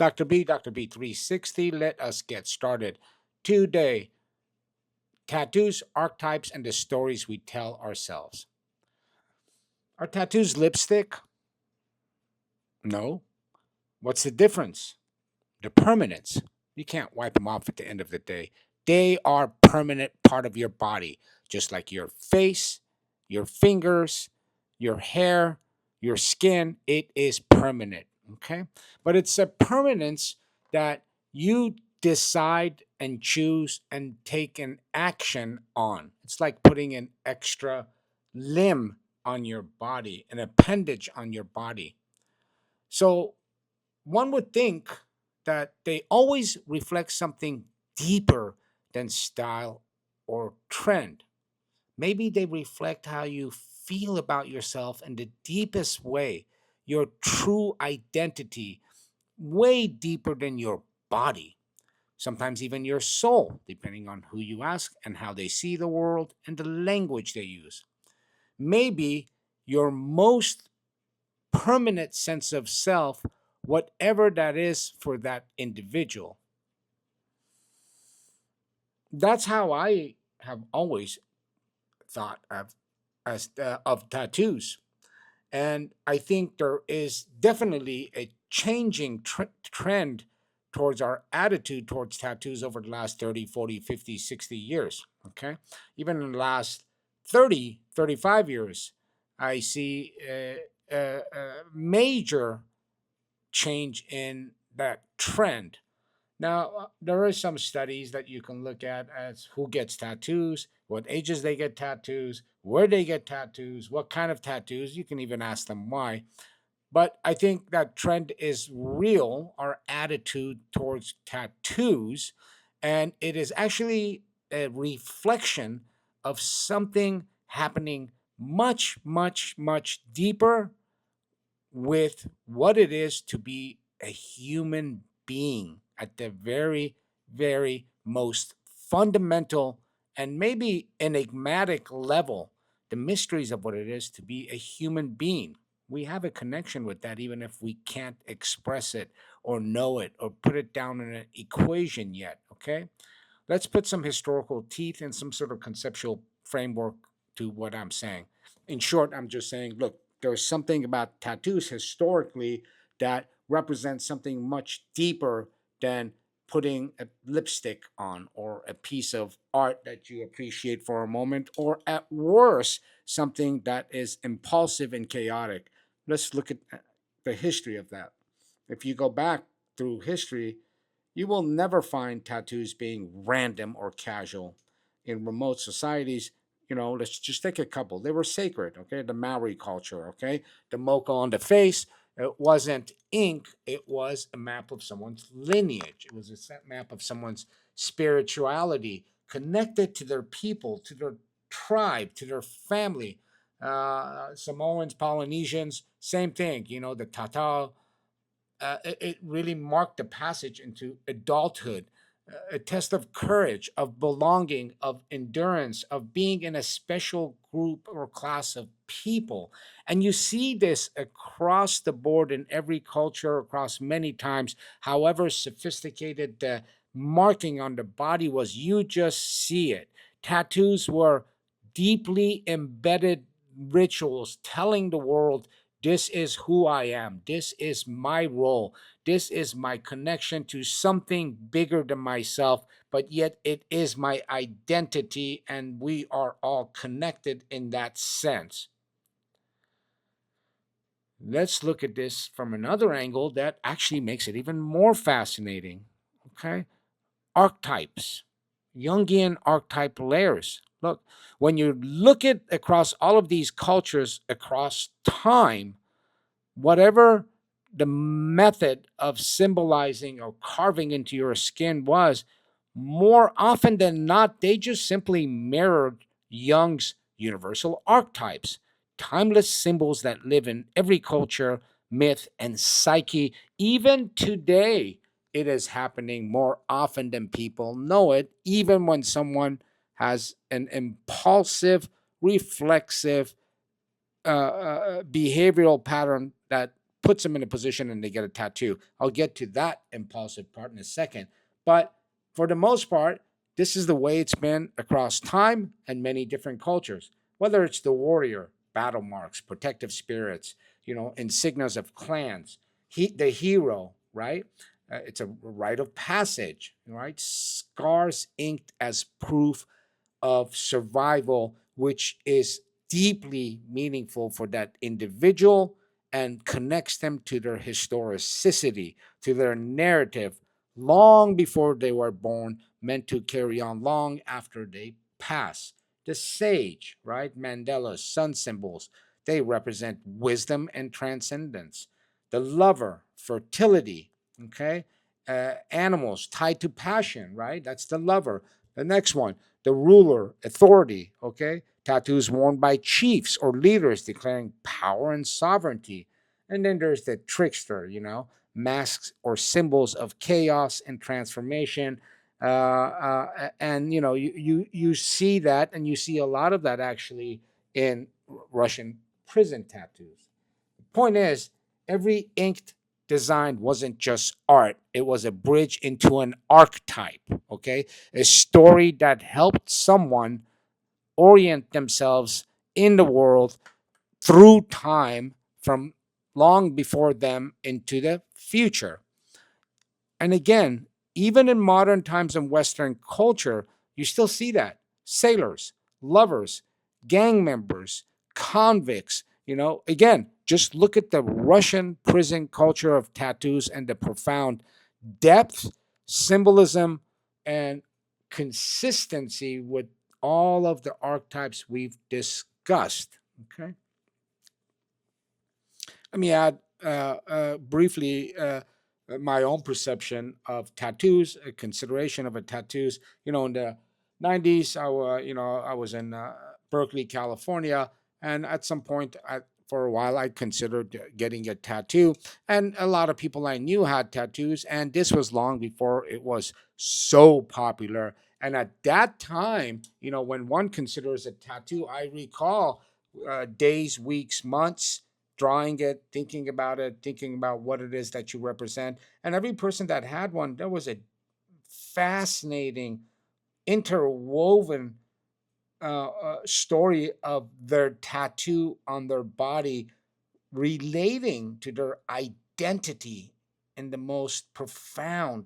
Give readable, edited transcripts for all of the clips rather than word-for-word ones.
Dr. B, Dr. B360. Let us get started. Today, tattoos, archetypes, and the stories we tell ourselves. Are tattoos lipstick? No. What's the difference? The permanence. You can't wipe them off at the end of the day. They are permanent part of your body, just like your face, your fingers, your hair, your skin. It is permanent. Okay. But it's a permanence that you decide and choose and take an action on. It's like putting an extra limb on your body, an appendage on your body. So one would think that they always reflect something deeper than style or trend. Maybe they reflect how you feel about yourself in the deepest way, your true identity, way deeper than your body. Sometimes even your soul, depending on who you ask and how they see the world and the language they use. Maybe your most permanent sense of self, whatever that is for that individual. That's how I have always thought of tattoos, and I think there is definitely a changing trend towards our attitude towards tattoos over the last 30, 40, 50, 60 years. Okay, even in the last 30, 35 years, I see a major change in that trend. Now, there are some studies that you can look at as who gets tattoos, what ages they get tattoos, where they get tattoos, what kind of tattoos. You can even ask them why. But I think that trend is real, our attitude towards tattoos, and it is actually a reflection of something happening much, much, much deeper with what it is to be a human being at the very, very most fundamental and maybe enigmatic level, the mysteries of what it is to be a human being. We have a connection with that, even if we can't express it or know it or put it down in an equation yet. Okay. Let's put some historical teeth and some sort of conceptual framework to what I'm saying. In short, I'm just saying, look, there's something about tattoos historically that represents something much deeper than putting a lipstick on or a piece of art that you appreciate for a moment, or at worst, something that is impulsive and chaotic. Let's look at the history of that. If you go back through history, you will never find tattoos being random or casual. In remote societies, let's just take a couple. They were sacred, okay? The Maori culture, okay? The mocha on the face, it wasn't ink, it was a map of someone's lineage. It was a map of someone's spirituality connected to their people, to their tribe, to their family. Samoans, Polynesians, same thing, the Tatao, it really marked the passage into adulthood, a test of courage, of belonging, of endurance, of being in a special group or class of people. And you see this across the board in every culture, across many times, however sophisticated the marking on the body was, you just see it. Tattoos were deeply embedded rituals telling the world, this is who I am. This is my role. This is my connection to something bigger than myself, but yet it is my identity, and we are all connected in that sense. Let's look at this from another angle that actually makes it even more fascinating. Okay? Archetypes, Jungian archetype layers. Look, when you look at across all of these cultures across time, whatever the method of symbolizing or carving into your skin was, more often than not, they just simply mirrored Jung's universal archetypes, timeless symbols that live in every culture, myth, and psyche. Even today, it is happening more often than people know it, even when someone has an impulsive, reflexive behavioral pattern that puts them in a position and they get a tattoo. I'll get to that impulsive part in a second. But for the most part, this is the way it's been across time and many different cultures. Whether it's the warrior, battle marks, protective spirits, insignias of clans, the hero, right? It's a rite of passage, right? Scars inked as proof of survival, which is deeply meaningful for that individual and connects them to their historicity, to their narrative, long before they were born, meant to carry on long after they pass. The sage, right? Mandela's sun symbols, they represent wisdom and transcendence. The lover, fertility, okay? Animals tied to passion, right? That's the lover. The next one, the ruler, authority, okay? Tattoos worn by chiefs or leaders declaring power and sovereignty. And then there's the trickster, masks or symbols of chaos and transformation. And you see that, and you see a lot of that actually in Russian prison tattoos. The point is, every inked design wasn't just art, it was a bridge into an archetype, okay? A story that helped someone orient themselves in the world through time from long before them into the future. And again, even in modern times in Western culture, you still see that. Sailors, lovers, gang members, convicts, again, just look at the Russian prison culture of tattoos and the profound depth, symbolism, and consistency with all of the archetypes we've discussed. Okay. Let me add briefly my own perception of tattoos, a consideration of a tattoos. In the 90s, I was in Berkeley, California, and at some point, for a while, I considered getting a tattoo. And a lot of people I knew had tattoos, and this was long before it was so popular. And at that time, when one considers a tattoo, I recall days, weeks, months drawing it, thinking about what it is that you represent. And every person that had one, there was a fascinating, interwoven story of their tattoo on their body relating to their identity in the most profound,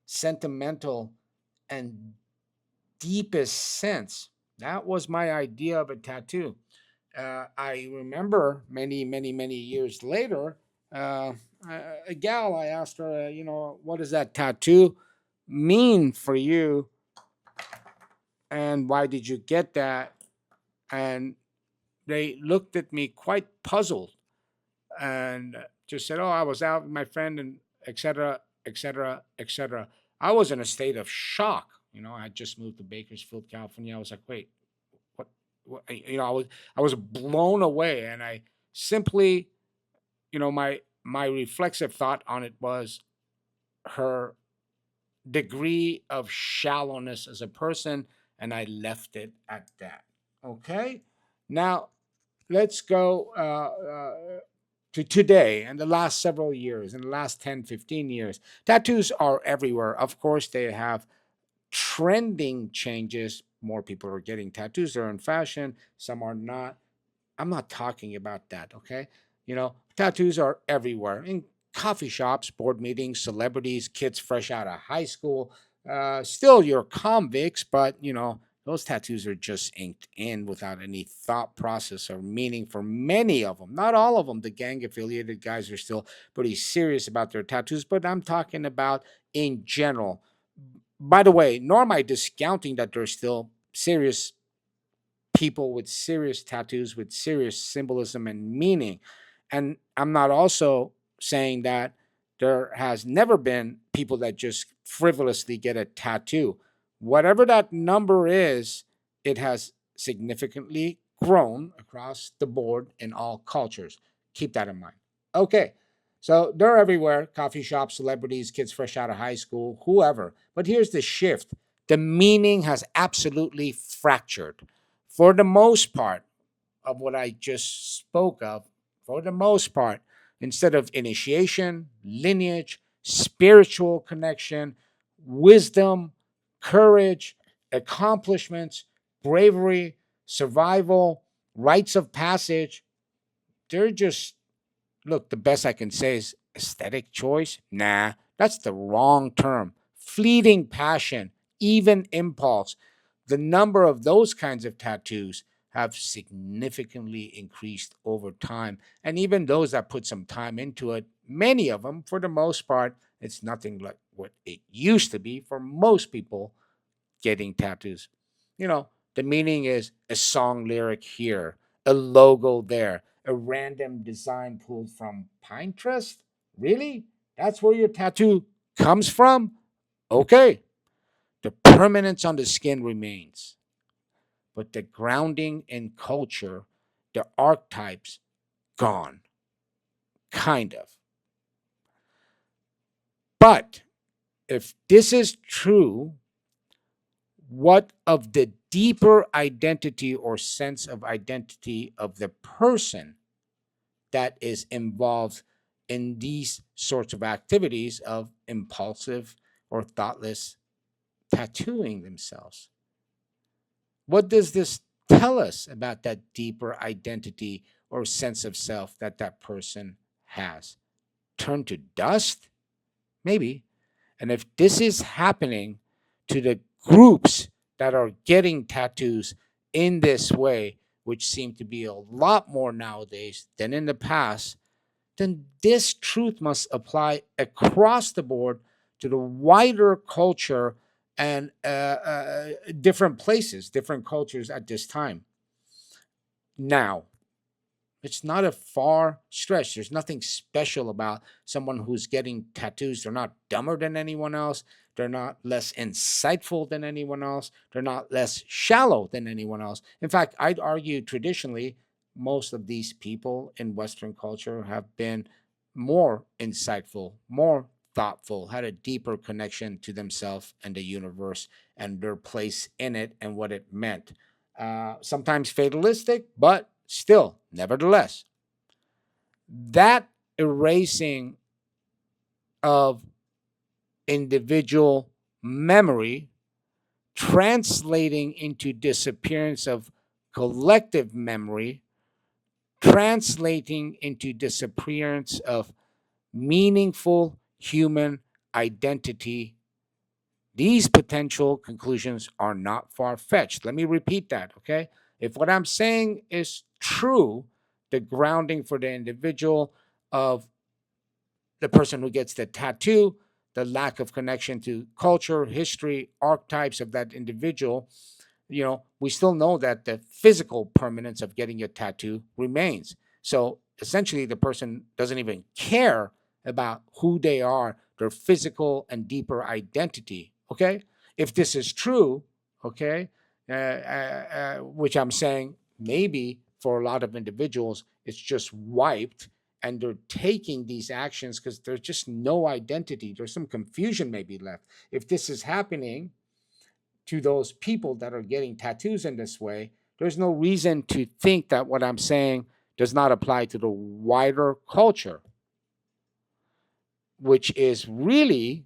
sentimental, and deepest sense. That was my idea of a tattoo. I remember many, many, many years later, uh, a gal, I asked her, what does that tattoo mean for you? And why did you get that? And they looked at me quite puzzled and just said, oh, I was out with my friend and et cetera, et cetera, et cetera. I was in a state of shock. I had just moved to Bakersfield, California. I was like, wait, I was blown away, and I simply, my reflexive thought on it was her degree of shallowness as a person, and I left it at that. Okay, now let's go to today and the last several years, in the last 10, 15 years. Tattoos are everywhere. Of course, they have trending changes. More people are getting tattoos. They're in fashion. Some are not. I'm not talking about that, okay? Tattoos are everywhere in coffee shops, board meetings, celebrities, kids fresh out of high school. Still, you're convicts, but those tattoos are just inked in without any thought process or meaning for many of them. Not all of them. The gang affiliated guys are still pretty serious about their tattoos, but I'm talking about in general. By the way, nor am I discounting that there's still serious people with serious tattoos with serious symbolism and meaning. And I'm not also saying that there has never been people that just frivolously get a tattoo. Whatever that number is, it has significantly grown across the board in all cultures. Keep that in mind. Okay. So they're everywhere, coffee shops, celebrities, kids fresh out of high school, whoever. But here's the shift: the meaning has absolutely fractured. For the most part of what I just spoke of, for the most part, instead of initiation, lineage, spiritual connection, wisdom, courage, accomplishments, bravery, survival, rites of passage. They're just, look, the best I can say is aesthetic choice. Nah, that's the wrong term. Fleeting passion, even impulse. The number of those kinds of tattoos have significantly increased over time. And even those that put some time into it, many of them, for the most part, it's nothing like what it used to be for most people getting tattoos. You know, the meaning is a song lyric here, a logo there, a random design pulled from Pinterest. Really? That's where your tattoo comes from? Okay. The permanence on the skin remains, but the grounding in culture, the archetypes, gone. Kind of. But if this is true, what of the deeper identity or sense of identity of the person that is involved in these sorts of activities of impulsive or thoughtless tattooing themselves? What does this tell us about that deeper identity or sense of self that that person has? Turn to dust? Maybe. And if this is happening to the groups that are getting tattoos in this way, which seem to be a lot more nowadays than in the past, then this truth must apply across the board to the wider culture and different places, different cultures at this time. Now, it's not a far stretch. There's nothing special about someone who's getting tattoos. They're not dumber than anyone else. They're not less insightful than anyone else. They're not less shallow than anyone else. In fact, I'd argue traditionally, most of these people in Western culture have been more insightful, more thoughtful, had a deeper connection to themselves and the universe and their place in it and what it meant. Sometimes fatalistic, but still, nevertheless, that erasing of individual memory translating into disappearance of collective memory, translating into disappearance of meaningful human identity. These potential conclusions are not far fetched. Let me repeat that, okay? If what I'm saying is true, the grounding for the individual of the person who gets the tattoo, the lack of connection to culture, history, archetypes of that individual, we still know that the physical permanence of getting a tattoo remains. So essentially, the person doesn't even care about who they are, their physical and deeper identity. Okay. If this is true, okay, which I'm saying maybe for a lot of individuals, it's just wiped and they're taking these actions because there's just no identity. There's some confusion maybe left. If this is happening, to those people that are getting tattoos in this way, there's no reason to think that what I'm saying does not apply to the wider culture, which is really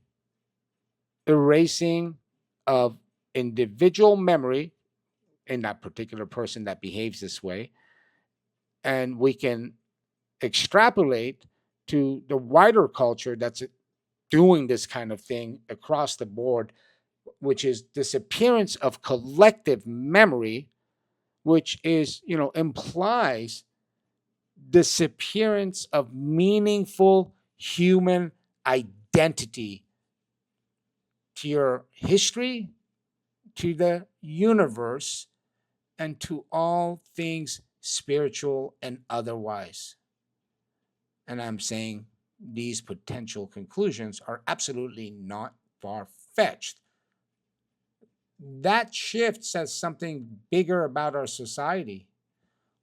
erasing of individual memory in that particular person that behaves this way. And we can extrapolate to the wider culture that's doing this kind of thing across the board, which is disappearance of collective memory, which is, implies disappearance of meaningful human identity to your history, to the universe, and to all things spiritual and otherwise. And I'm saying these potential conclusions are absolutely not far fetched. That shift says something bigger about our society.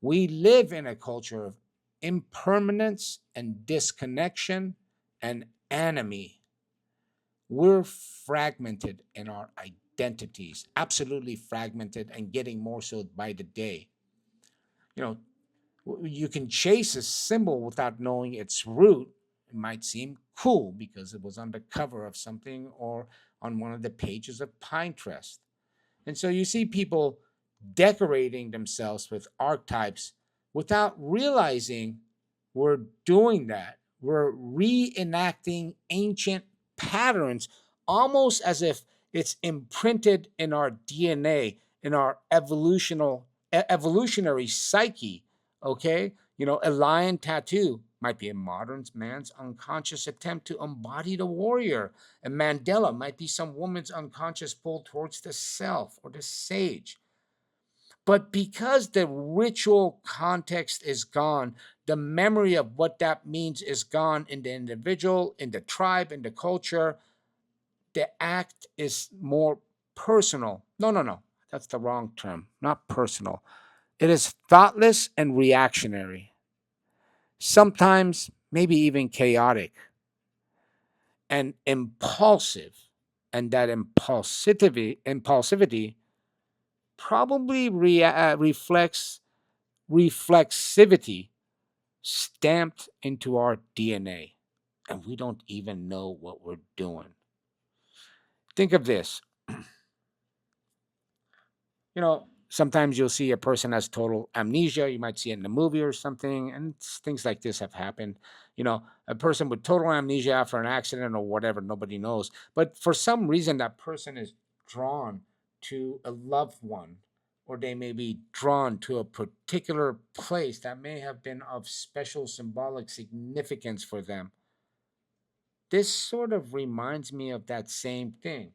We live in a culture of impermanence and disconnection and enemy. We're fragmented in our identities, absolutely fragmented and getting more so by the day. You know, You can chase a symbol without knowing its root. It might seem cool because it was on the cover of something or on one of the pages of Pinterest. And so you see people decorating themselves with archetypes without realizing we're doing that. We're reenacting ancient patterns almost as if it's imprinted in our DNA, in our evolutionary psyche. Okay? You know, a lion tattoo might be a modern man's unconscious attempt to embody the warrior. A mandala might be some woman's unconscious pull towards the self or the sage. But because the ritual context is gone, the memory of what that means is gone in the individual, in the tribe, in the culture. The act is more personal. No, no, no. That's the wrong term. Not personal. It is thoughtless and reactionary, sometimes maybe even chaotic and impulsive. And that impulsivity probably reflects reflexivity stamped into our DNA, and we don't even know what we're doing. Think of this. You know, sometimes you'll see a person has total amnesia. You might see it in a movie or something, and things like this have happened. You know, a person with total amnesia after an accident or whatever, nobody knows. But for some reason, that person is drawn to a loved one, or they may be drawn to a particular place that may have been of special symbolic significance for them. This sort of reminds me of that same thing.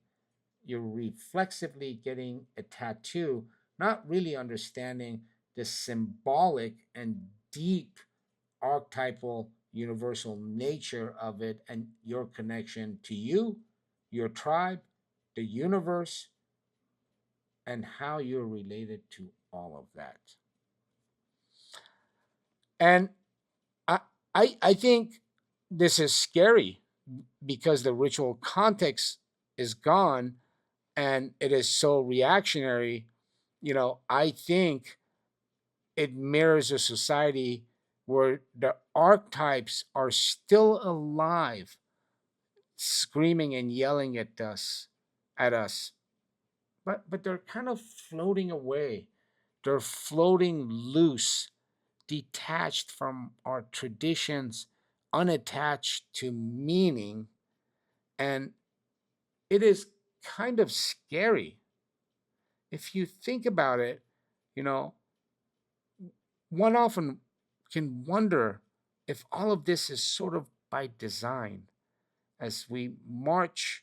You're reflexively getting a tattoo, not really understanding the symbolic and deep archetypal universal nature of it and your connection to you, your tribe, the universe, and how you're related to all of that. And I, I think this is scary because the ritual context is gone and it is so reactionary. You know, I think it mirrors a society where the archetypes are still alive, screaming and yelling at us, but they're kind of floating away. They're floating loose, detached from our traditions, unattached to meaning, and it is kind of scary. If you think about it, you know, one often can wonder if all of this is sort of by design as we march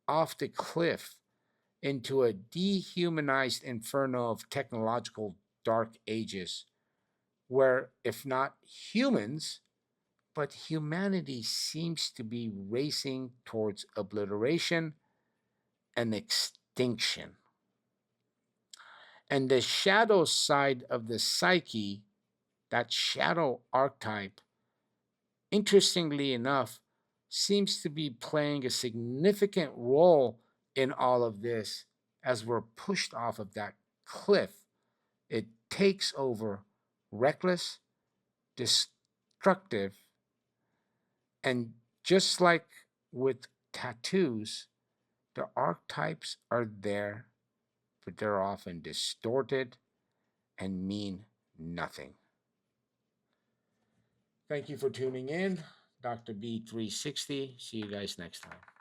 off the cliff into a dehumanized inferno of technological dark ages, where, if not humans, but humanity seems to be racing towards obliteration and extinction. And the shadow side of the psyche, that shadow archetype, interestingly enough, seems to be playing a significant role in all of this as we're pushed off of that cliff. It takes over, reckless, destructive, and just like with tattoos, the archetypes are there, but they're often distorted and mean nothing. Thank you for tuning in. Dr. B360. See you guys next time.